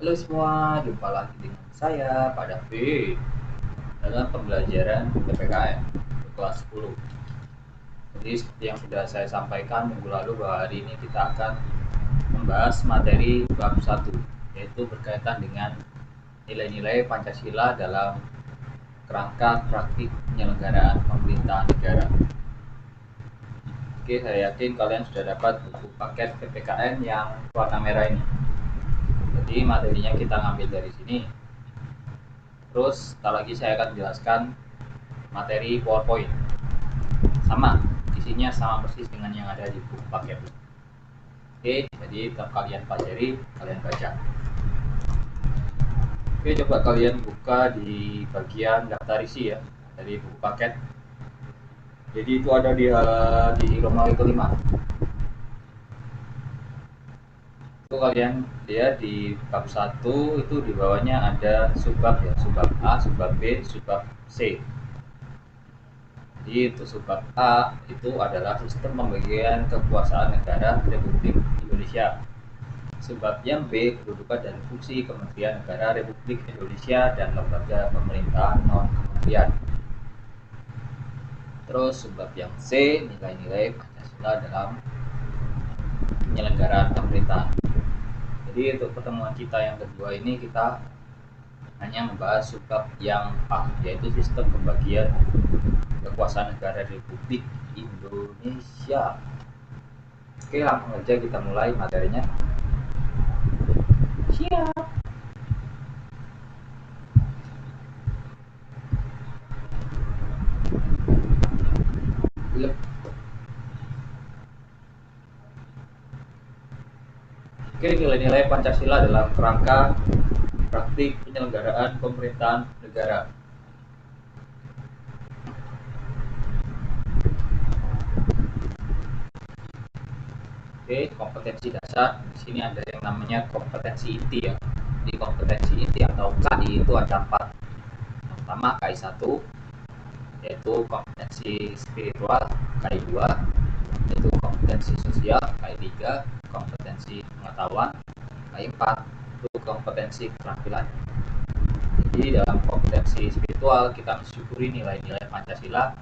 Halo semua, jumpa lagi dengan saya, Pak David, dalam pembelajaran PPKN kelas 10. Jadi seperti yang sudah saya sampaikan minggu lalu bahwa hari ini kita akan membahas materi bab 1, yaitu berkaitan dengan nilai-nilai Pancasila dalam kerangka praktik penyelenggaraan pemerintahan negara. Oke, saya yakin kalian sudah dapat buku paket PPKN yang warna merah ini. Jadi materinya kita ngambil dari sini. Terus, tak lagi saya akan menjelaskan materi PowerPoint. Sama, isinya sama persis dengan yang ada di buku paket. Oke, jadi tetap kalian pelajari, kalian baca. Oke, coba kalian buka di bagian daftar isi ya, dari buku paket. Jadi itu ada di Romawi kelima. Itu kalian lihat di bab 1 itu di bawahnya ada subbab ya, subbab A, subbab B, subbab C. Jadi untuk subbab A itu adalah sistem pembagian kekuasaan negara Republik Indonesia. Subbab yang B, kedudukan dan fungsi Kementerian Negara Republik Indonesia dan lembaga pemerintahan non kementerian. Terus subbab yang C, nilai-nilai Pancasila dalam penyelenggaraan pemerintahan. Jadi untuk pertemuan kita yang kedua ini kita hanya membahas subbab yang A, yaitu sistem pembagian kekuasaan negara Republik Indonesia. Oke, langsung aja kita mulai materinya. Siap. Oke, nilai-nilai Pancasila dalam kerangka praktik penyelenggaraan pemerintahan negara. Oke, kompetensi dasar. Di sini ada yang namanya kompetensi inti ya. Di kompetensi inti atau KI itu ada 4. Yang pertama KI 1, yaitu kompetensi spiritual. KI 2, yaitu kompetensi sosial. KI 3, kompetensi pengetahuan. KI 4, itu kompetensi keterampilan. Jadi dalam kompetensi spiritual kita mensyukuri nilai-nilai Pancasila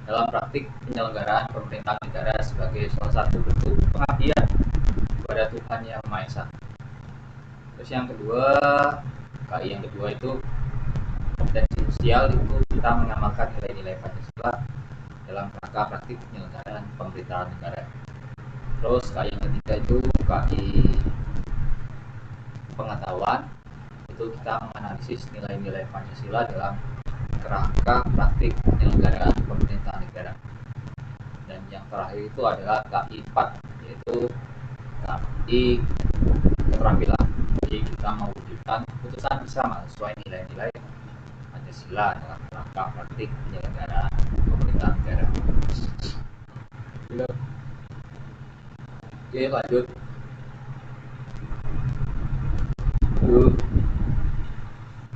dalam praktik penyelenggaraan pemerintahan negara sebagai salah satu bentuk pengabdian kepada Tuhan Yang Maha Esa. Terus yang kedua, KI yang kedua itu kompetensi sosial, itu kita mengamalkan nilai-nilai Pancasila dalam rangka praktik penyelenggaraan pemerintahan negara. Terus KI yang ketiga itu KI pengetahuan, itu kita menganalisis nilai-nilai Pancasila dalam kerangka praktik penyelenggaraan pemerintahan negara. Dan yang terakhir itu adalah KI 4, yaitu KI keterampilan. Jadi kita mewujudkan keputusan bersama sesuai nilai-nilai Pancasila dalam kerangka praktik penyelenggaraan pemerintahan negara. Oke, lanjut.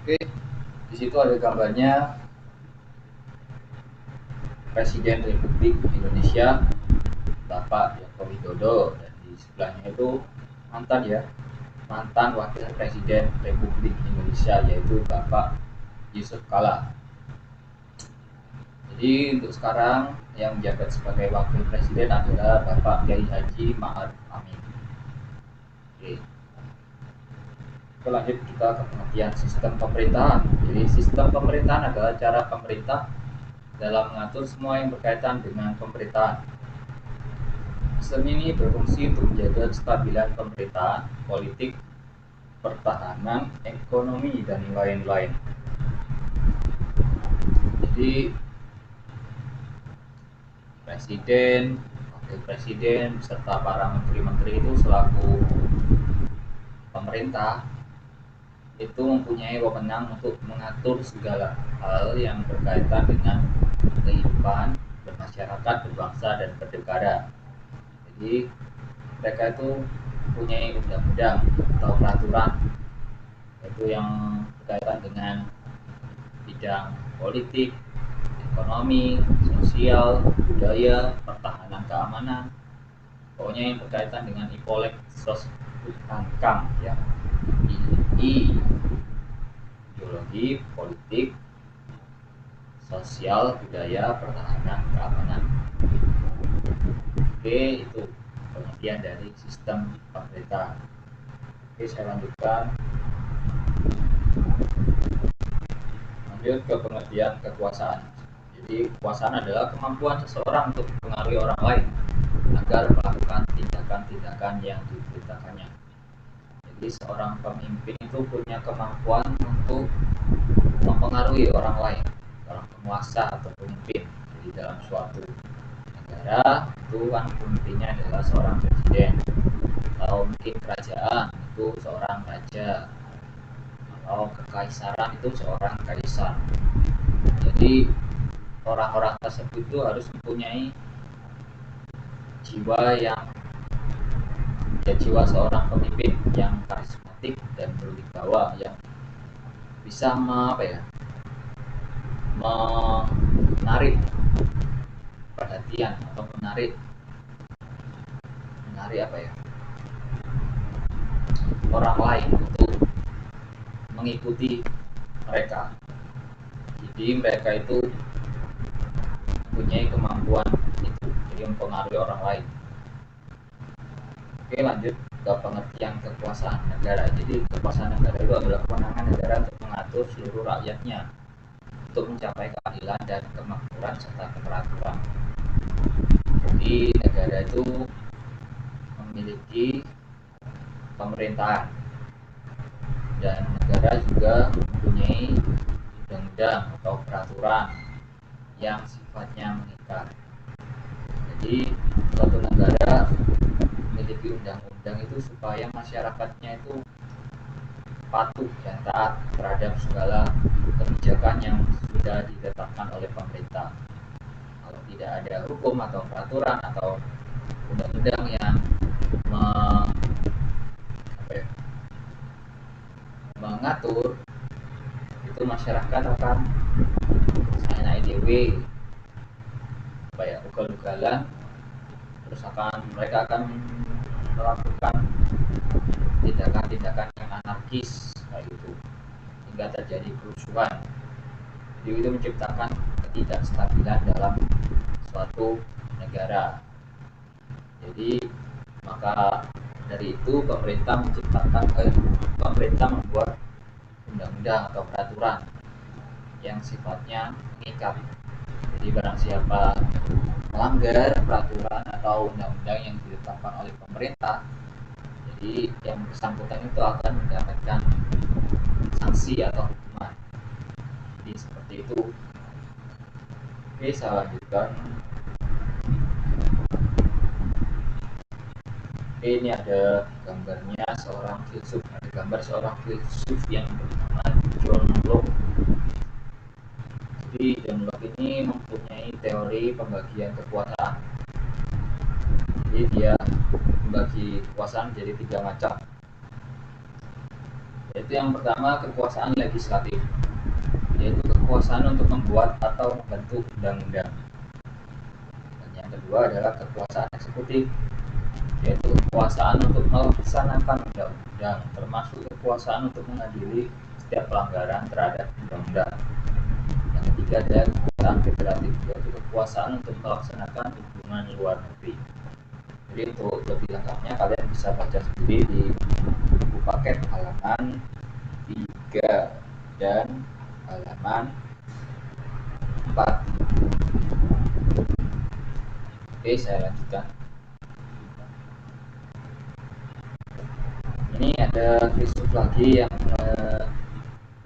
Oke, di situ ada gambarnya Presiden Republik Indonesia Bapak Joko Widodo, dan di sebelahnya itu mantan Wakil Presiden Republik Indonesia, yaitu Bapak Yusuf Kala. Jadi untuk sekarang yang menjabat sebagai Wakil Presiden adalah Bapak Kiai Haji Ma'ruf Amin. Oke. Lanjut kita ke pengertian sistem pemerintahan. Jadi sistem pemerintahan adalah cara pemerintah dalam mengatur semua yang berkaitan dengan pemerintahan. Sistem ini berfungsi untuk menjaga kestabilan pemerintahan, politik, pertahanan, ekonomi, dan lain-lain. Jadi presiden, wakil presiden, beserta para menteri-menteri itu selaku pemerintah itu mempunyai wewenang untuk mengatur segala hal yang berkaitan dengan kehidupan bermasyarakat, berbangsa, dan bernegara. Jadi mereka itu mempunyai undang-undang atau peraturan, yaitu yang berkaitan dengan bidang politik, ekonomi, sosial, budaya, pertahanan, keamanan, pokoknya yang berkaitan dengan IPOLEK, SOS, HANKAM ya. I. Ideologi, politik, sosial, budaya, pertahanan, keamanan. Oke, itu pengertian dari sistem pemerintah. Oke, saya lanjutkan. Lanjut ke pengertian kekuasaan. Jadi, kekuasaan adalah kemampuan seseorang untuk mempengaruhi orang lain agar melakukan tindakan-tindakan yang diperintahkannya. Jadi, seorang pemimpin itu punya kemampuan untuk mempengaruhi orang lain, orang penguasa atau pemimpin. Jadi, dalam suatu negara itu kan pemimpinnya adalah seorang presiden, atau mungkin kerajaan itu seorang raja, atau kekaisaran itu seorang kaisar. Jadi orang-orang tersebut itu harus mempunyai jiwa jiwa seorang pemimpin yang karismatik dan berwibawa, yang bisa menarik perhatian atau menarik orang lain untuk mengikuti mereka. Jadi mereka itu mempunyai kemampuan itu, jadi mempengaruhi orang lain. Oke, lanjut ke pengertian kekuasaan negara. Jadi kekuasaan negara itu adalah kewenangan negara untuk mengatur seluruh rakyatnya untuk mencapai keadilan dan kemakmuran serta keteraturan. Jadi negara itu memiliki pemerintahan, dan negara juga mempunyai undang-undang atau peraturan yang sifatnya mengikat. Jadi suatu negara memiliki undang-undang itu supaya masyarakatnya itu patuh dan taat terhadap segala kebijakan yang sudah ditetapkan oleh pemerintah. Kalau tidak ada hukum atau peraturan atau undang-undang yang mengatur, itu masyarakat akan saya dewe ugal-ugalan, terus mereka akan melakukan tindakan-tindakan yang anarkis kayak gitu, hingga terjadi kerusuhan. Jadi itu menciptakan ketidakstabilan dalam suatu negara. Jadi maka dari itu pemerintah membuat undang-undang atau peraturan yang sifatnya mengikat. Jadi barang siapa melanggar peraturan atau undang-undang yang ditetapkan oleh pemerintah, jadi yang bersangkutan itu akan mendapatkan sanksi atau hukuman. Jadi seperti itu. Oke, saya lanjutkan. Ini ada gambarnya seorang filsuf. Ada gambar seorang filsuf yang bernama John Locke. Jadi John Locke ini mempunyai teori pembagian kekuasaan. Jadi dia membagi kekuasaan menjadi 3 macam. Yaitu yang pertama kekuasaan legislatif, yaitu kekuasaan untuk membuat atau membentuk undang-undang. Dan yang kedua adalah kekuasaan eksekutif, yaitu kekuasaan untuk melaksanakan undang-undang, termasuk kekuasaan untuk mengadili setiap pelanggaran terhadap undang-undang. Yang ketiga adalah kekuasaan federatif, yaitu kekuasaan untuk melaksanakan hubungan luar negeri. Jadi untuk lebih lengkapnya kalian bisa baca sendiri di buku paket halaman 3 dan halaman 4. Oke, saya lanjutkan. Ini ada filsuf lagi yang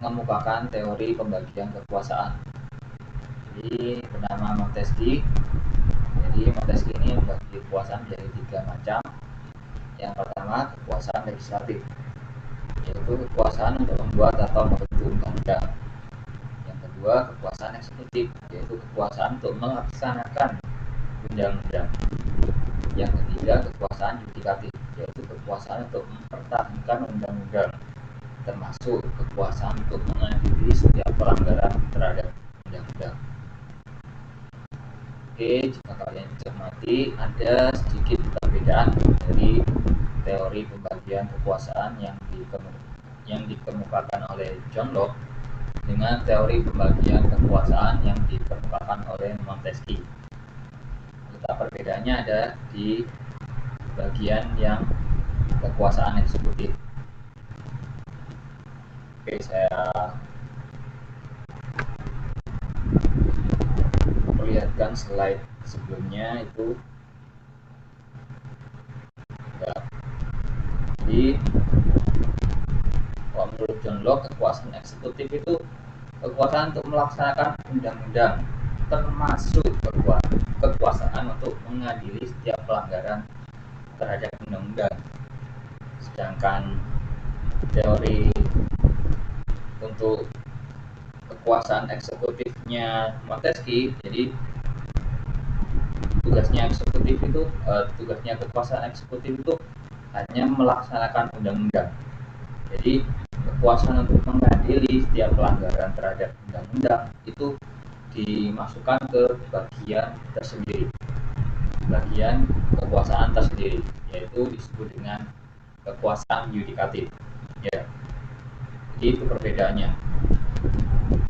mengemukakan teori pembagian kekuasaan. Jadi bernama Montesquieu. Jadi Montesquieu ini membagi kekuasaan menjadi 3 macam. Yang pertama kekuasaan legislatif, yaitu kekuasaan untuk membuat atau membentuk undang-undang. Yang kedua kekuasaan eksekutif, yaitu kekuasaan untuk melaksanakan undang-undang. Yang ketiga kekuasaan yudikatif, yaitu kekuasaan untuk mempertahankan undang-undang, termasuk kekuasaan untuk mengadili setiap pelanggaran terhadap undang-undang. Oke, jika kalian cermati ada sedikit perbedaan dari teori pembagian kekuasaan yang yang dikemukakan oleh John Locke dengan teori pembagian kekuasaan yang dikemukakan oleh Montesquieu. Letak perbedaannya ada di bagian yang kekuasaan eksekutif. Oke, saya perlihatkan slide sebelumnya itu ya. Jadi kalau menurut John Locke, kekuasaan eksekutif itu kekuasaan untuk melaksanakan undang-undang, termasuk kekuasaan untuk mengadili setiap pelanggaran terhadap undang-undang. Sedangkan teori untuk kekuasaan eksekutifnya Montesquieu, jadi tugasnya kekuasaan eksekutif itu hanya melaksanakan undang-undang. Jadi kekuasaan untuk mengadili setiap pelanggaran terhadap undang-undang itu dimasukkan ke bagian tersendiri, bagian kekuasaan tersendiri, yaitu disebut dengan kekuasaan yudikatif. Ya, jadi itu perbedaannya.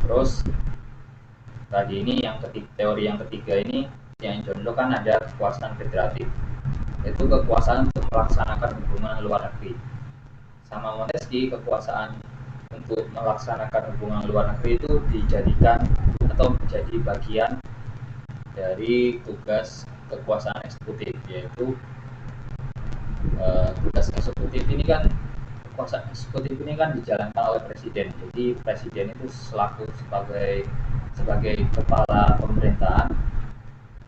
Terus tadi ini teori yang ketiga ini yang John Locke kan ada kekuasaan federatif, yaitu kekuasaan untuk melaksanakan hubungan luar negeri. Sama Montesquieu, kekuasaan untuk melaksanakan hubungan luar negeri itu dijadikan atau menjadi bagian dari tugas kekuasaan eksekutif, yaitu tugas eksekutif ini kan kekuasaan eksekutif ini kan dijalankan oleh presiden. Jadi presiden itu sebagai kepala pemerintahan,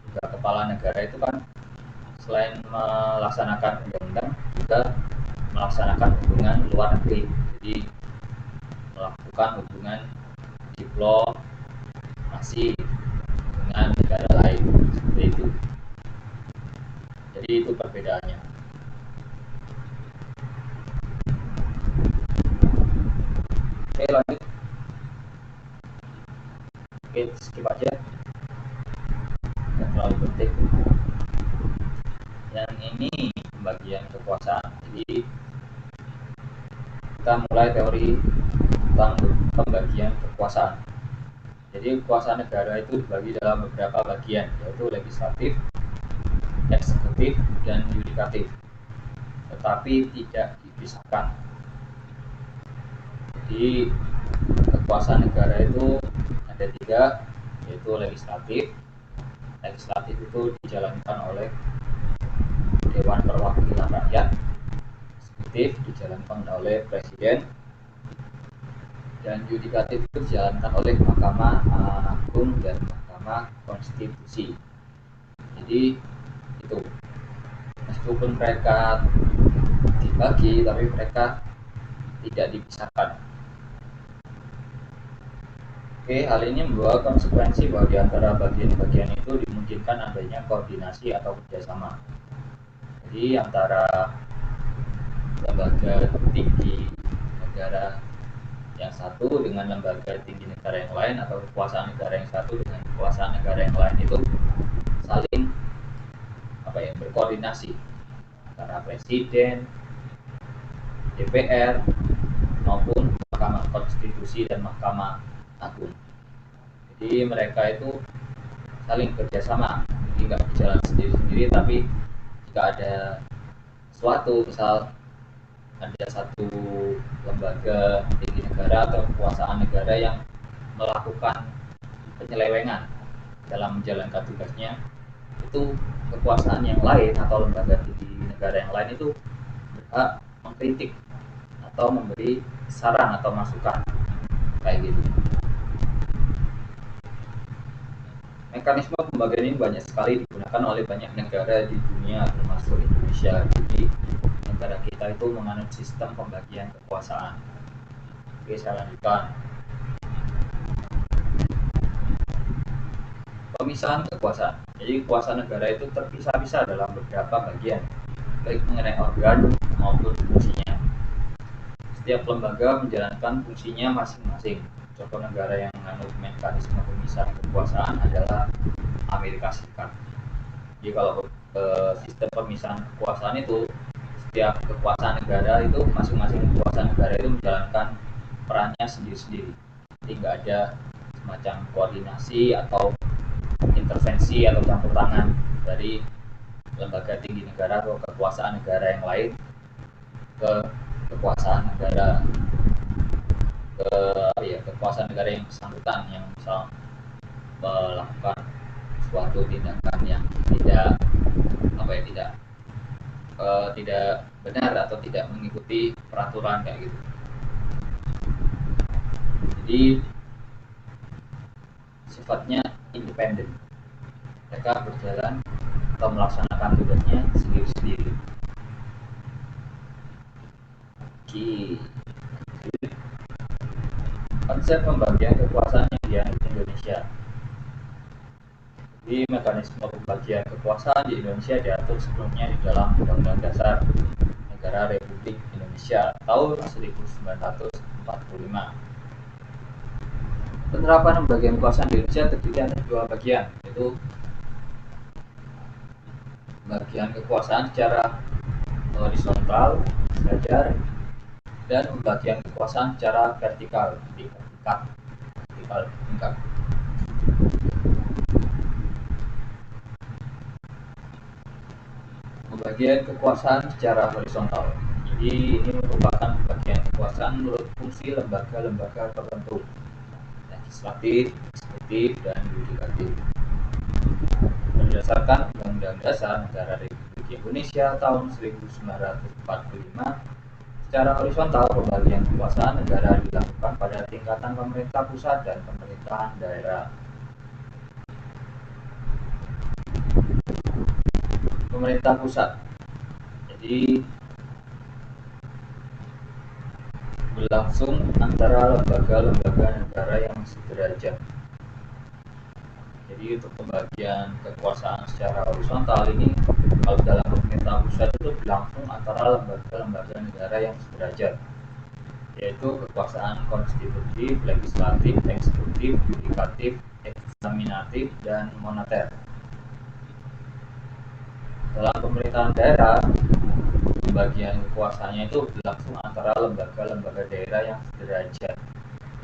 juga kepala negara itu kan selain melaksanakan undang-undang juga melaksanakan hubungan luar negeri. Jadi melakukan hubungan diplomasi dengan negara lain, seperti itu. Jadi itu perbedaannya. Oke, lanjut. Oke, skip aja, nggak terlalu penting. Yang ini pembagian kekuasaan. Jadi kita mulai teori tentang pembagian kekuasaan. Jadi kekuasaan negara itu dibagi dalam beberapa bagian, yaitu legislatif, eksekutif, dan yudikatif, tetapi tidak dipisahkan. Jadi kekuasaan negara itu ada tiga, yaitu legislatif. Legislatif itu dijalankan oleh Dewan Perwakilan Rakyat. Eksekutif dijalankan oleh Presiden, dan yudikatif itu dijalankan oleh Mahkamah Agung dan Mahkamah Konstitusi. Jadi itu, meskipun mereka dibagi tapi mereka tidak dipisahkan. Oke, hal ini membawa konsekuensi bahwa di antara bagian-bagian itu dimungkinkan adanya koordinasi atau kerjasama. Jadi antara lembaga tinggi negara yang satu dengan lembaga tinggi negara yang lain, atau kekuasaan negara yang satu dengan kekuasaan negara yang lain itu saling berkoordinasi antara presiden, DPR, maupun Mahkamah Konstitusi dan Mahkamah Agung. Jadi mereka itu saling kerjasama, jadi nggak berjalan sendiri-sendiri, tapi jika ada suatu, misal ada satu lembaga tinggi negara atau kekuasaan negara yang melakukan penyelewengan dalam menjalankan tugasnya, itu kekuasaan yang lain atau lembaga tinggi negara yang lain itu berhak mengkritik atau memberi saran atau masukan, kayak gitu. Mekanisme pembagian ini banyak sekali digunakan oleh banyak negara di dunia, termasuk Indonesia. Jadi negara kita itu menganut sistem pembagian kekuasaan. Oke, saya lanjutkan. Pemisahan kekuasaan. Jadi kekuasaan negara itu terpisah-pisah dalam beberapa bagian, baik mengenai organ maupun fungsinya. Setiap lembaga menjalankan fungsinya masing-masing. Contoh negara yang menganut mekanisme pemisahan kekuasaan adalah Amerika Serikat. Jadi kalau sistem pemisahan kekuasaan itu, setiap kekuasaan negara itu, masing-masing kekuasaan negara itu menjalankan perannya sendiri-sendiri. Jadi nggak ada semacam koordinasi atau intervensi atau campur tangan dari lembaga tinggi negara atau kekuasaan negara yang lain ke kekuasaan negara kekuasaan negara yang bersangkutan, yang misal melakukan suatu tindakan yang tidak benar atau tidak mengikuti peraturan kayak gitu. Jadi sifatnya independen, mereka berjalan atau melaksanakan tugasnya sendiri-sendiri. Konsep pembagian kekuasaan yang dianut Indonesia. Jadi mekanisme pembagian kekuasaan di Indonesia diatur sebelumnya di dalam Undang-Undang Dasar Negara Republik Indonesia tahun 1945. Penerapan pembagian kekuasaan di Indonesia terdiri atas dua bagian, yaitu pembagian kekuasaan secara horizontal sejajar dan pembagian kekuasaan secara vertikal tingkat. Pembagian kekuasaan secara horizontal. Jadi ini merupakan pembagian kekuasaan menurut fungsi lembaga-lembaga tertentu, legislatif, eksekutif, dan yudikatif. Berdasarkan Undang-Undang Dasar Negara Republik Indonesia tahun 1945, secara horizontal pembagian kekuasaan negara dilakukan pada tingkatan pemerintah pusat dan pemerintahan daerah. Pemerintah pusat, jadi berlangsung antara lembaga-lembaga negara yang sederajat. Jadi untuk pembagian kekuasaan secara horizontal ini, kalau dalam pemerintah pusat itu berlangsung antara lembaga-lembaga negara yang sederajat, yaitu kekuasaan konstitutif, legislatif, eksekutif, yudikatif, eksaminatif, dan moneter. Dalam pemerintahan daerah, pembagian kekuasaannya itu berlangsung antara lembaga-lembaga daerah yang sederajat,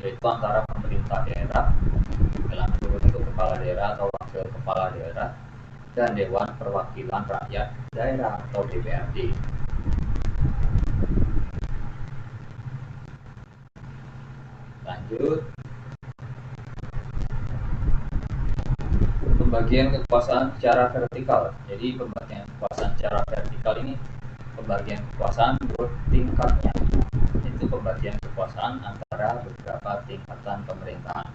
yaitu antara pemerintah daerah, dalam kurung itu kepala daerah atau wakil kepala daerah, dan Dewan Perwakilan Rakyat Daerah atau DPRD. Lanjut, pembagian kekuasaan secara vertikal. Jadi pembagian kekuasaan secara vertikal ini pembagian kekuasaan menurut tingkatnya. Itu pembagian kekuasaan antara beberapa tingkatan pemerintahan.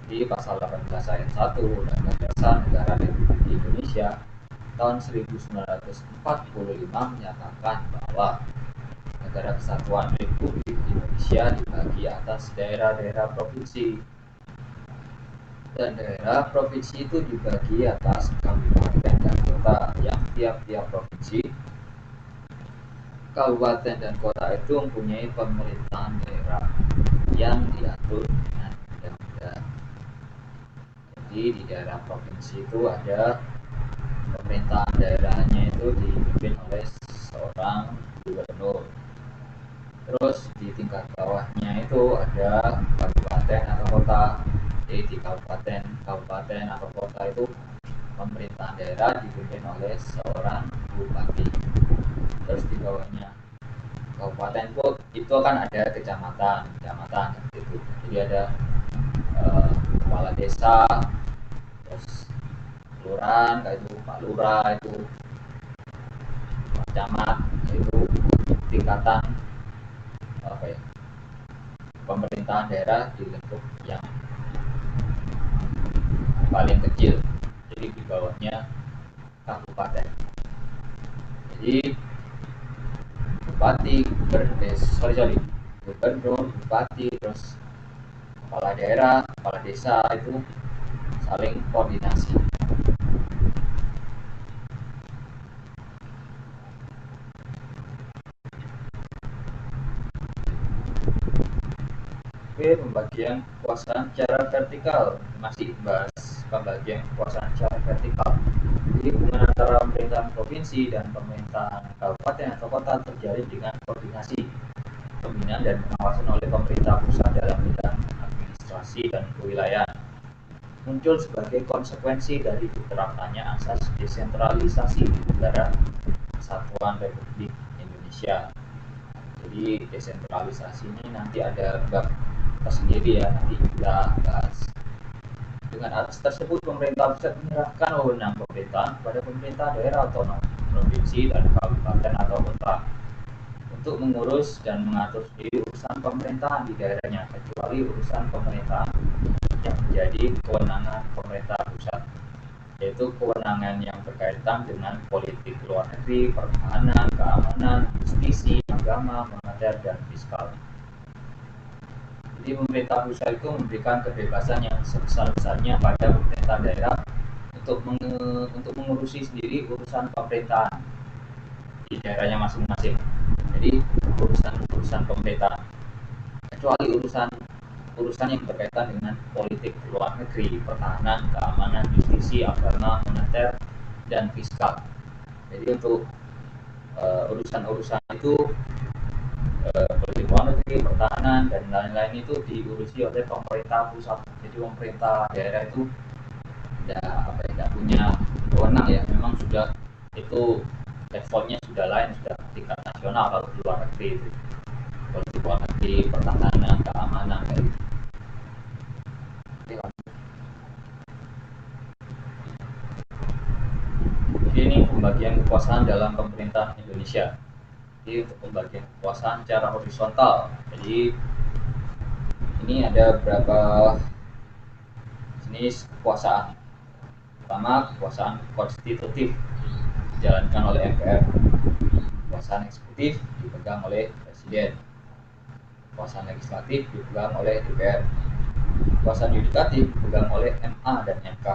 Di pasal 18 ayat 1 Undang-Undang Dasar Negara Republik Indonesia tahun 1945 menyatakan bahwa Negara Kesatuan Republik Indonesia dibagi atas daerah-daerah provinsi, dan daerah provinsi itu dibagi atas kabupaten dan kota, yang tiap-tiap provinsi, kabupaten dan kota itu mempunyai pemerintahan daerah yang diatur dengan undang-undang. Jadi di daerah provinsi itu ada pemerintahan daerahnya itu dipimpin oleh seorang gubernur. Terus di tingkat bawahnya itu ada kabupaten atau kota. Jadi di kabupaten atau kota itu pemerintahan daerah dipimpin oleh seorang bupati. Terus di bawahnya kabupaten itu kan ada kecamatan gitu. Jadi ada kepala desa, terus kelurahan kayak itu, Pak Lurah itu, Pak Camat itu tingkatan pemerintahan daerah di lingkup yang paling kecil. Jadi di bawahnya kabupaten. Jadi bupati, gubernur, bupati, terus kepala daerah, kepala desa itu saling koordinasi. Oke, pembagian kekuasaan secara vertikal, masih bahas pembagian kekuasaan secara vertikal. Jadi hubungan antara pemerintahan provinsi dan pemerintahan kabupaten atau kota terjalin dengan koordinasi, pembinaan dan pengawasan oleh pemerintah pusat dalam bidang administrasi dan kewilayahan, muncul sebagai konsekuensi dari diterapkannya asas desentralisasi di negara Kesatuan Republik Indonesia. Jadi desentralisasi ini nanti ada bab tersendiri ya, nanti kita bahas. Dengan atas tersebut, pemerintah pusat menyerahkan wewenang pemerintahan kepada pemerintah daerah otonom, provinsi dan kabupaten atau kota untuk mengurus dan mengatur sendiri urusan pemerintahan di daerahnya, kecuali urusan pemerintahan yang menjadi kewenangan pemerintah pusat, yaitu kewenangan yang berkaitan dengan politik luar negeri, pertahanan, keamanan, justisi, agama, moneter, dan fiskal. Jadi pemerintah pusat itu memberikan kebebasan yang sebesar-besarnya pada pemerintah daerah untuk mengurusi sendiri urusan pemerintahan di daerahnya masing-masing. Jadi urusan pemerintahan, kecuali urusan yang berkaitan dengan politik luar negeri, pertahanan, keamanan, justisi, agama, moneter, dan fiskal. Jadi untuk urusan-urusan itu politik luar negeri, pertahanan, dan lain-lain itu diurusi oleh pemerintah pusat. Jadi pemerintah daerah itu tidak punya wewenang ya, memang sudah itu levelnya sudah lain, sudah tingkat nasional kalau di luar negeri itu. Politik luar negeri, pertahanan, keamanan kayak gitu. Jadi ini pembagian kekuasaan dalam pemerintahan Indonesia. Jadi untuk pembagian kekuasaan secara horizontal, jadi ini ada beberapa jenis kekuasaan. Pertama, kekuasaan konstitutif dijalankan oleh MPR. Kekuasaan eksekutif dipegang oleh Presiden. Kekuasaan legislatif dipegang oleh DPR. Kekuasaan yudikatif dipegang oleh MA dan MK.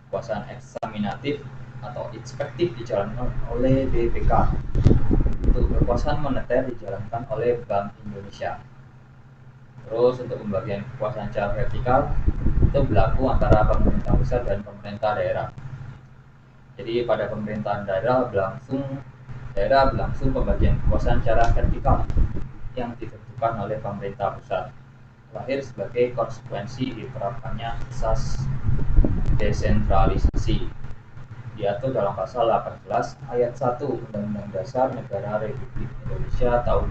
Kekuasaan eksaminatif atau inspektif dijalankan oleh BPK. Untuk kekuasaan moneter dijalankan oleh Bank Indonesia. Terus untuk pembagian kekuasaan secara vertikal itu berlaku antara pemerintah pusat dan pemerintah daerah. Jadi pada pemerintahan daerah berlangsung pembagian kekuasaan secara vertikal yang ditentukan oleh pemerintah pusat, lahir sebagai konsekuensi diterapkannya asas desentralisasi, diatur dalam pasal 18 ayat 1 Undang-Undang Dasar Negara Republik Indonesia tahun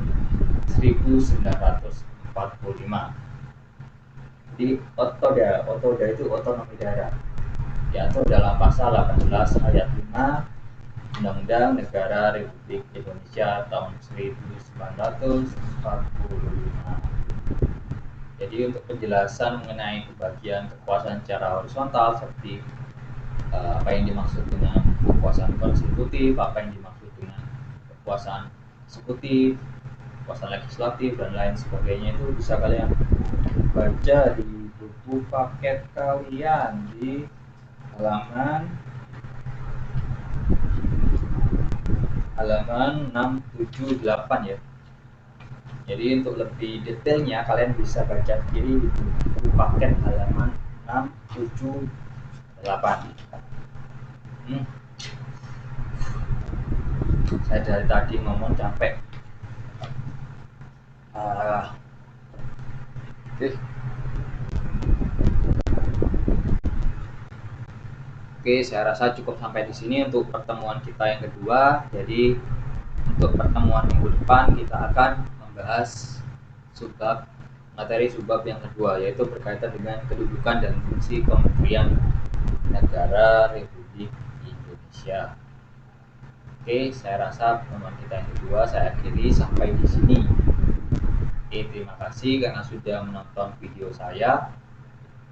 1945. Jadi otoda itu otonomi daerah, diatur dalam pasal 18 ayat 5 Undang-Undang Negara Republik Indonesia tahun 1945. Jadi untuk penjelasan mengenai pembagian kekuasaan secara horizontal seperti apa yang dimaksud dengan kekuasaan konstitutif, apa yang dimaksud dengan kekuasaan eksekutif, kekuasaan legislatif, dan lain sebagainya, itu bisa kalian baca di buku paket kalian di halaman 678 ya. Jadi untuk lebih detailnya kalian bisa baca sendiri di buku paket halaman 678. Saya dari tadi ngomong capek. Oke, saya rasa cukup sampai di sini untuk pertemuan kita yang kedua. Jadi untuk pertemuan minggu depan kita akan membahas materi subbab yang kedua, yaitu berkaitan dengan kedudukan dan fungsi Kementerian Negara Republik Indonesia. Oke, saya rasa pertemuan kita yang kedua saya akhiri sampai di sini. Oke, terima kasih karena sudah menonton video saya.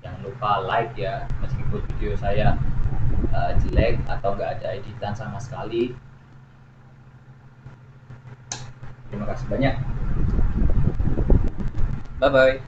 Jangan lupa like ya, meskipun video saya jelek atau nggak ada editan sama sekali. Terima kasih banyak. Bye bye.